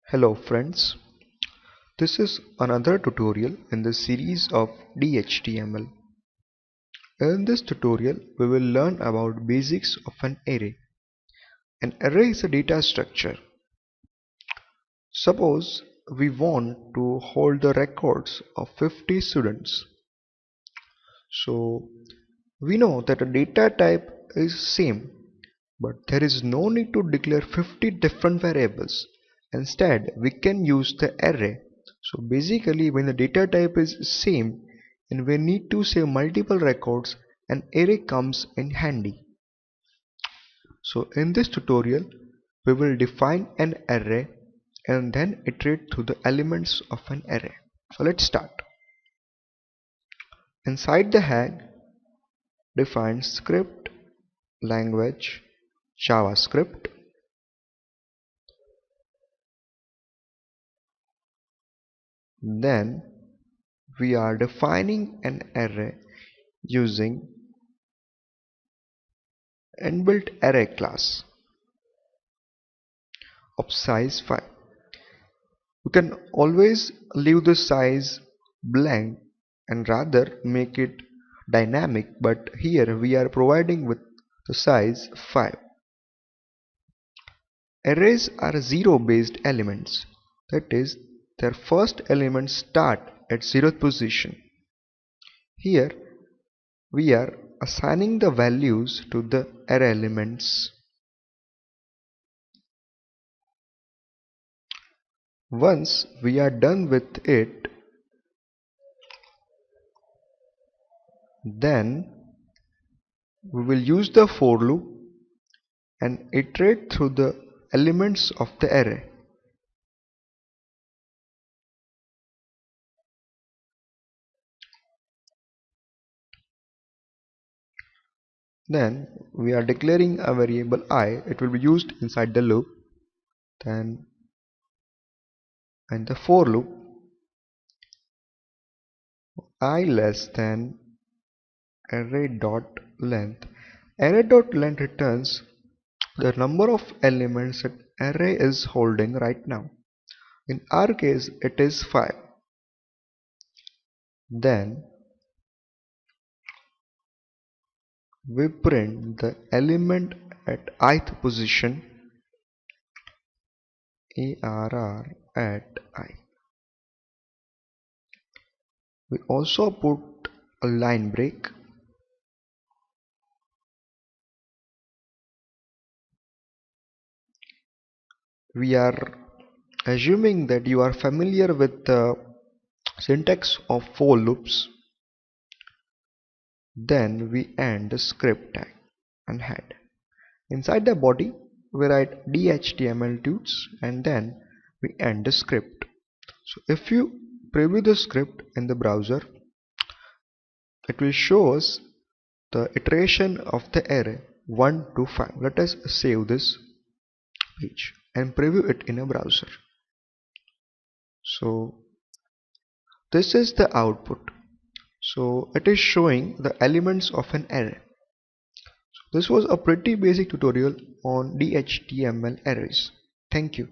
Hello friends, this is another tutorial in the series of DHTML. In this tutorial, we will learn about basics of an array. An array is a data structure. Suppose we want to hold the records of 50 students. So we know that a data type is same, but there is no need to declare 50 different variables. Instead, we can use the array. So basically, when the data type is same and we need to save multiple records, an array comes in handy. So in this tutorial, we will define an array and then iterate through the elements of an array. So let's start. Inside the head, define script, language, JavaScript. Then we are defining an array using inbuilt array class of size 5. You can always leave the size blank and rather make it dynamic, but here we are providing with the size 5. Arrays are zero based elements, that is, their first elements start at 0th position. Here we are assigning the values to the array elements. Once we are done with it, then we will use the for loop and iterate through the elements of the array. Then we are declaring a variable I. It will be used inside the loop. Then in the for loop, I less than array.length. Array.length returns the number of elements that array is holding right now. In our case, it is 5. Then we print the element at ith position, arr at I. We also put a line break. We are assuming that you are familiar with the syntax of for loops. Then we end the script tag and head. Inside the body, we write DHTML toots and then we end the script. So if you preview the script in the browser, it will show us the iteration of the array 1 to 5. Let us save this page and preview it in a browser. So this is the output. So it is showing the elements of an array. So this was a pretty basic tutorial on DHTML arrays. Thank you.